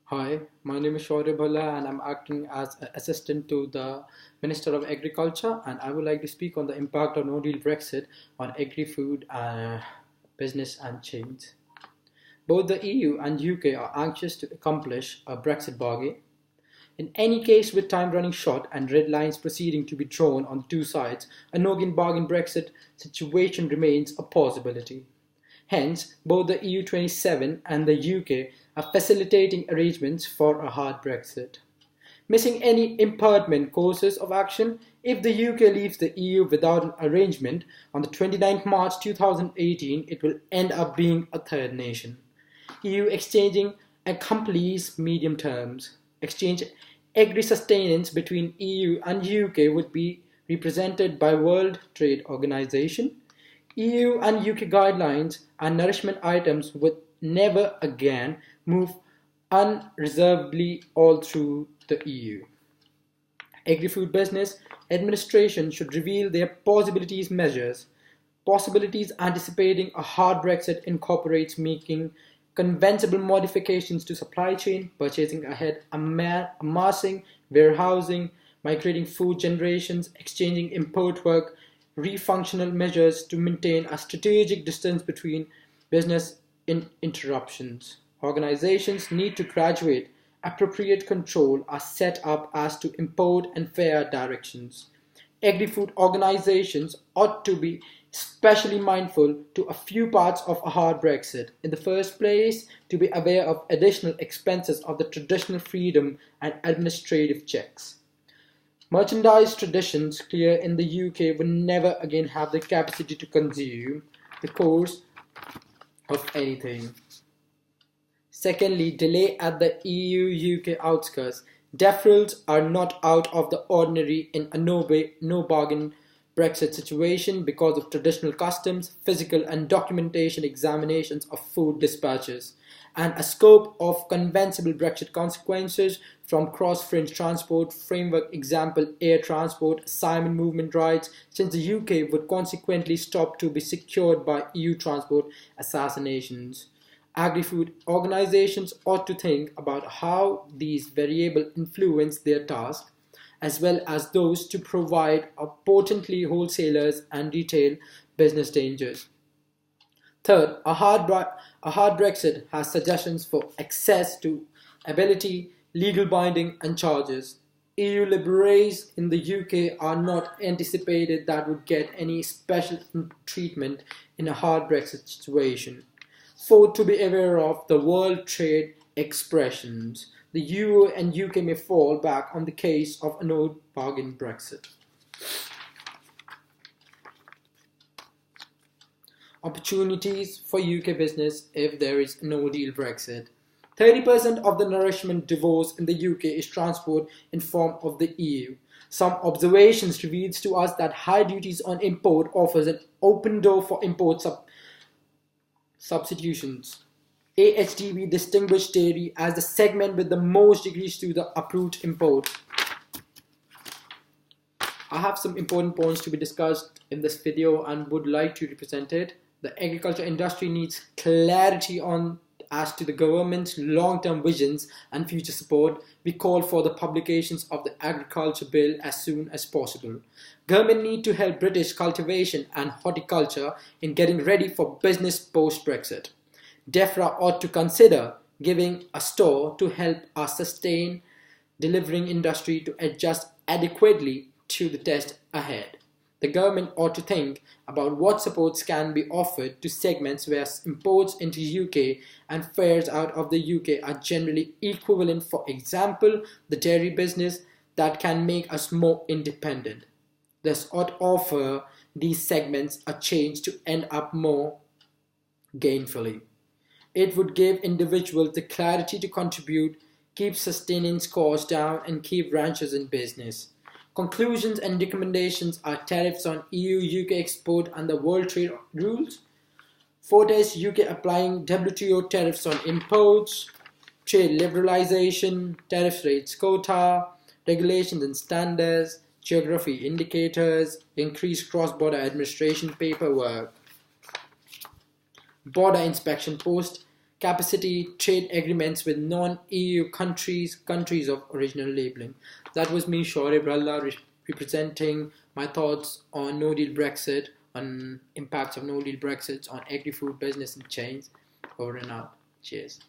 Hi, my name is Shaurya Bhalla and I'm acting as an assistant to the Minister of Agriculture, and I would like to speak on the impact of no-deal Brexit on agri-food business and chains. Both the EU and UK are anxious to accomplish a Brexit bargain. In any case, with time running short and red lines proceeding to be drawn on the two sides, a no-deal bargain Brexit situation remains a possibility. Hence, both the EU 27 and the UK are facilitating arrangements for a hard Brexit. Missing any impertinent courses of action, if the UK leaves the EU without an arrangement on the 29th March 2018, it will end up being a third nation. EU exchanging accomplice medium terms. Exchange agri-sustenance between EU and UK would be represented by World Trade Organization. EU and UK guidelines and nourishment items would never again move unreservedly all through the EU. Agri-food business administration should reveal their possibilities measures. Possibilities anticipating a hard Brexit incorporates making conventional modifications to supply chain, purchasing ahead, amassing, warehousing, migrating food generations, exchanging import work, refunctional measures to maintain a strategic distance between business interruptions. Organizations need to graduate. Appropriate control are set up as to import and fair directions. Agri-food organizations ought to be especially mindful to a few parts of a hard Brexit. In the first place, to be aware of additional expenses of the traditional freedom and administrative checks. Merchandise traditions clear in the UK will never again have the capacity to consume the course of anything. Secondly, delay at the EU-UK outskirts. Deferrals are not out of the ordinary in a no-bargain Brexit situation because of traditional customs, physical and documentation examinations of food dispatches, and a scope of conventional Brexit consequences from cross-fringe transport framework, example air transport, assignment movement rights, since the UK would consequently stop to be secured by EU transport assassinations. Agri-food organizations ought to think about how these variables influence their task, as well as those to provide a potently wholesalers and retail business dangers. Third, a hard Brexit has suggestions for access to ability, legal binding and charges. EU liberals in the UK are not anticipated that would get any special treatment in a hard Brexit situation. Fourth, to be aware of the world trade expressions. The EU and UK may fall back on the case of a no bargain Brexit. Opportunities for UK business if there is no deal Brexit. 30% of the nourishment divorce in the UK is transport in form of the EU. Some observations reveals to us that high duties on import offers an open door for import substitutions. AHDB distinguished dairy as the segment with the most degrees to the approved import. I have some important points to be discussed in this video and would like to represent it. The agriculture industry needs clarity on as to the government's long-term visions and future support. We call for the publications of the agriculture bill as soon as possible. Government need to help British cultivation and horticulture in getting ready for business post-Brexit. DEFRA ought to consider giving a store to help our sustain delivering industry to adjust adequately to the test ahead. The government ought to think about what supports can be offered to segments where imports into UK and fares out of the UK are generally equivalent. For example, the dairy business that can make us more independent. This ought offer these segments a chance to end up more gainfully. It would give individuals the clarity to contribute, keep sustenance costs down, and keep ranchers in business. Conclusions and recommendations are tariffs on EU-UK export and the World Trade Rules. Fortes UK applying WTO tariffs on imports, trade liberalization, tariff rates quota, regulations and standards, geography indicators, increased cross-border administration paperwork. Border inspection post capacity trade agreements with non-EU countries of original labeling. That was me, Shoaib Ralla, representing my thoughts on no deal Brexit, on impacts of no deal Brexit on agri-food business and chains. Over and out. Cheers.